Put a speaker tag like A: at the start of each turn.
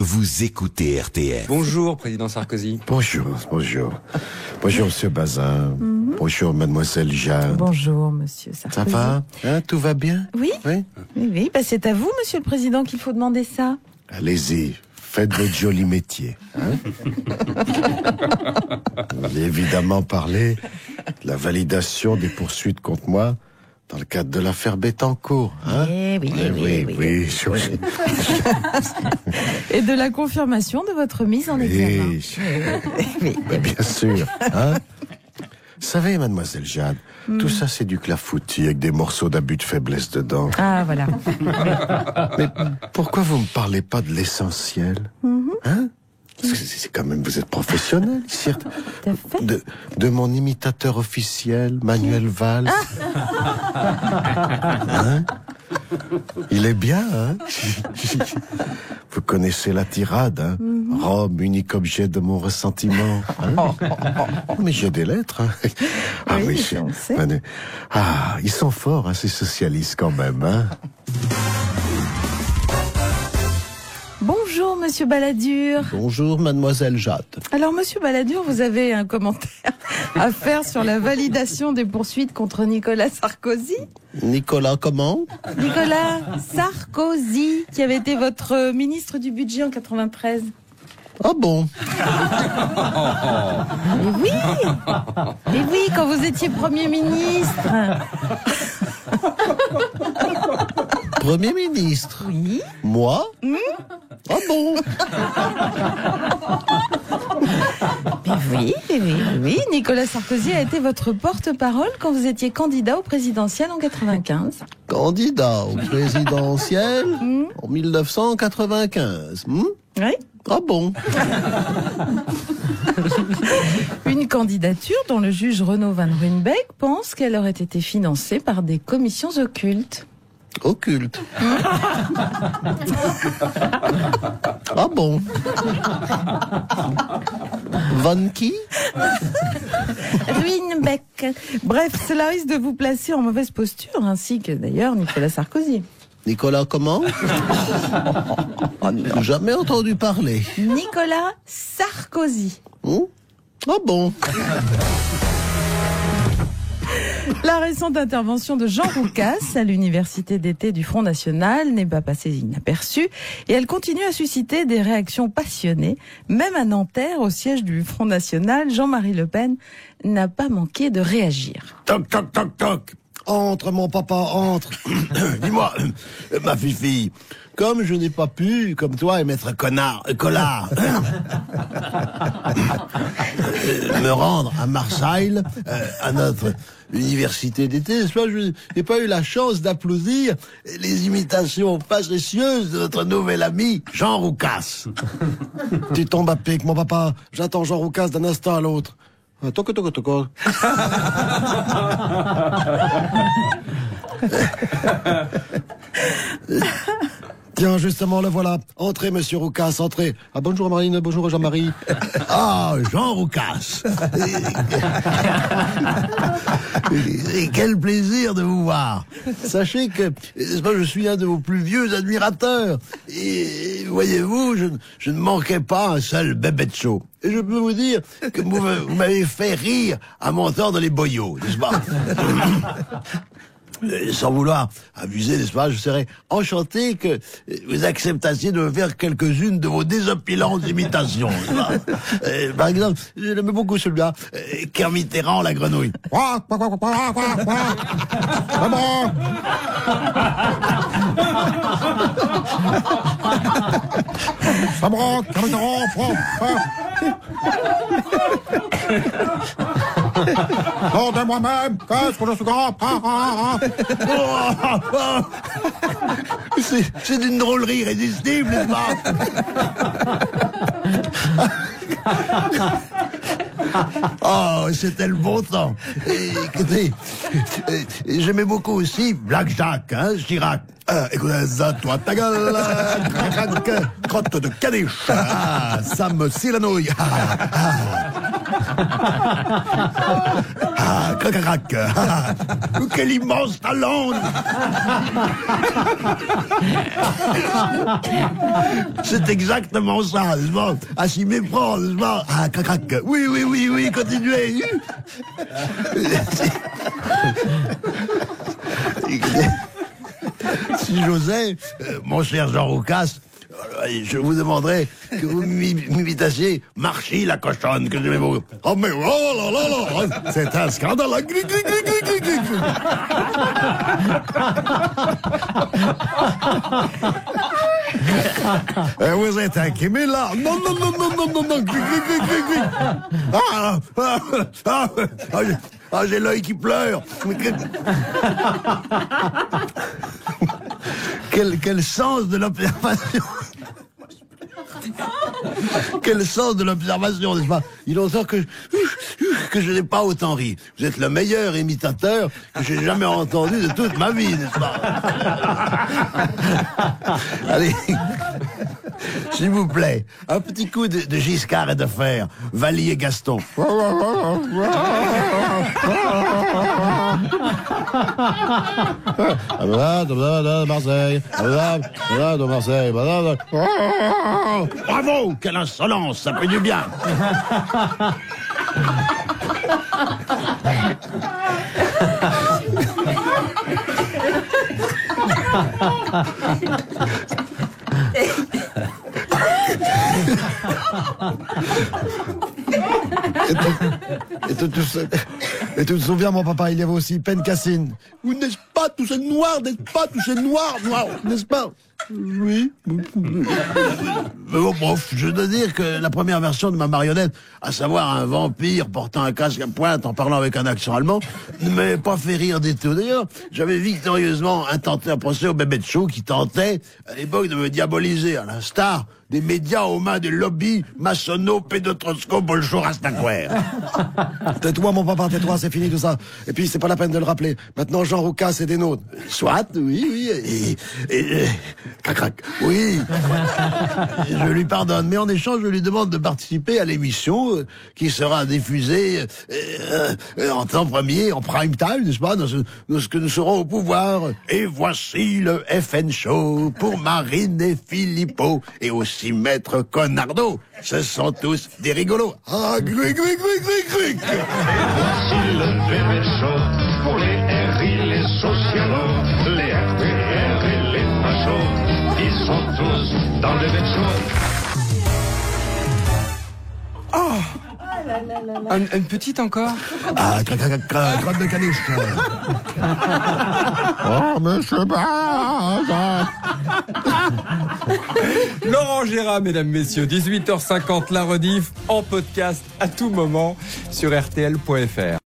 A: Vous écoutez RTL.
B: Bonjour, Président Sarkozy.
C: Bonjour. Bonjour, Monsieur Bazin. Bonjour, Mademoiselle Jeanne.
D: Bonjour, Monsieur Sarkozy.
C: Ça va hein, tout va bien?
D: Oui.
C: Oui.
D: Oui. Bah, c'est à vous, Monsieur le Président, qu'il faut demander ça.
C: Allez-y, faites votre joli métier. Hein. Vous allez évidemment parler de la validation des poursuites contre moi dans le cadre de l'affaire Bettencourt. Hein. Oui.
D: Et de la confirmation de votre mise en examen.
C: Oui, bien sûr. Hein. Vous savez, Mademoiselle Jeanne, tout ça c'est du clafoutis avec des morceaux d'abus de faiblesse dedans.
D: Ah, voilà.
C: Mais pourquoi vous me parlez pas de l'essentiel? Hein? Parce que c'est quand même, vous êtes professionnel, certes.
D: Tout à fait.
C: De mon imitateur officiel, Manuel Valls. Hein? Il est bien, hein? Vous connaissez la tirade, hein? Rome, unique objet de mon ressentiment. Hein? Mais j'ai des lettres, hein?
D: Oui, on sait.
C: Ils sont forts, hein, ces socialistes quand même, hein?
D: Bonjour, Monsieur Balladur.
C: Bonjour, Mademoiselle Jade.
D: Alors, Monsieur Balladur, vous avez un commentaire à faire sur la validation des poursuites contre Nicolas Sarkozy.
C: Nicolas comment?
D: Nicolas Sarkozy, qui avait été votre ministre du budget en 93.
C: Ah bon?
D: Et oui, quand vous étiez Premier ministre.
C: Premier ministre?
D: Oui.
C: Moi? Ah bon?
D: Oui, Nicolas Sarkozy a été votre porte-parole quand vous étiez candidat au présidentiel en 95.
C: Candidat au présidentiel en 1995.
D: Oui.
C: Ah bon?
D: Une candidature dont le juge Renaud Van Ruynbeek pense qu'elle aurait été financée par des commissions occultes.
C: Occulte. Ah bon? Van qui?
D: Ruynbeek. Bref, cela risque de vous placer en mauvaise posture, ainsi que d'ailleurs Nicolas Sarkozy.
C: Nicolas comment? Jamais entendu parler.
D: Nicolas Sarkozy.
C: Ah bon?
D: La récente intervention de Jean Roucas à l'université d'été du Front National n'est pas passée inaperçue et elle continue à susciter des réactions passionnées. Même à Nanterre, au siège du Front National, Jean-Marie Le Pen n'a pas manqué de réagir.
C: Toc, toc, toc, toc. Entre, mon papa, entre. Dis-moi, ma fille, comme je n'ai pas pu, comme toi, émettre collard, me rendre à Marseille, à notre université d'été, n'est-ce pas, je n'ai pas eu la chance d'applaudir les imitations facétieuses de notre nouvel ami, Jean Roucas. Tu tombes à pic, mon papa. J'attends Jean Roucas d'un instant à l'autre. Toc. Tiens, justement, le voilà. Entrez, monsieur Roucas, entrez. Ah, bonjour Marine, bonjour Jean-Marie. Ah, Jean Roucas. Et quel plaisir de vous voir. Sachez que, n'est-ce pas, je suis un de vos plus vieux admirateurs. Et voyez-vous, je ne manquais pas un seul bébête chaud. Et je peux vous dire que vous m'avez fait rire à m'entendre les boyaux, n'est-ce pas? Sans vouloir abuser, n'est-ce pas, je serais enchanté que vous acceptassiez de me faire quelques-unes de vos désopilantes imitations, n'est-ce pas? Par exemple, j'aime beaucoup celui-là, Kermitterrand la grenouille.
E: Hors de moi-même, qu'est-ce que je suis grand?
C: C'est d'une drôlerie irrésistible, n'est-ce pas? Oh, c'était le bon temps. Écoutez, j'aimais beaucoup aussi Black Jack, hein, Chirac. Écoutez ça, toi, ta gueule, crotte de caniche. Ça me scie la nouille. Ah, crac, crac, crac. Ah, quel immense talent. C'est exactement ça, n'est-ce pas? À s'y méprendre, n'est-ce pas? Ah, crac, crac. Oui, oui, oui, oui, continuez. Si j'osais, mon cher Jean Roucas, je vous demanderais que vous m'imitassiez Marchie la cochonne, que j'aimais beaucoup. Oh mais oh là là là, c'est un scandale. Gri, gri, gri, gri, gri, gri. Vous êtes inquiet, là. Non, non, non, non, non, non, non, gri, gri, gri, gri, gri. Ah, j'ai l'œil qui pleure. Quel sens de l'observation. Quel sens de l'observation, n'est-ce pas? Il en sort que je n'ai pas autant ri. Vous êtes le meilleur imitateur que j'ai jamais entendu de toute ma vie, n'est-ce pas? Allez, s'il vous plaît, un petit coup de Giscard et de Fer, Vallier Gaston. Marseille, de Marseille, bravo, quelle insolence, ça fait du bien.
B: Et tu te souviens, mon papa, il y avait aussi Pencassine.
C: Ou n'est-ce pas tous ces noirs, n'est-ce pas tous ces noirs, n'est-ce pas? Oui. Mais bon, bref, je dois dire que la première version de ma marionnette, à savoir un vampire portant un casque à pointe en parlant avec un accent allemand, ne m'avait pas fait rire du tout. D'ailleurs, j'avais victorieusement intenté un procès au Bébête Show qui tentait, à l'époque, de me diaboliser, à l'instar des médias aux mains des lobbies maçonno-pédotrosco-bolcho-rastaquaires.
B: Tais-toi, mon papa, tais-toi, c'est fini tout ça. Et puis, c'est pas la peine de le rappeler. Maintenant, Jean Roucas, c'est des nôtres.
C: Soit, oui, et crac, crac, oui. Je lui pardonne, mais en échange, je lui demande de participer à l'émission qui sera diffusée en temps premier, en prime time, n'est-ce pas, dans ce que nous serons au pouvoir. Et voici le FN Show pour Marine et Philippot, et aussi Maître Conardo. Ce sont tous des rigolos. Ah, gri, gri, gri, gri, gri.
F: Voici le bébé chaud pour les RI, les socialos, les RPR et les fachos. Ils sont tous dans le bébé chaud.
G: Oh, une petite encore.
C: Ah, crotte de caniche.
E: Oh, monsieur Barge.
G: Laurent Gérard, mesdames, messieurs, 18h50, la rediff en podcast à tout moment sur rtl.fr.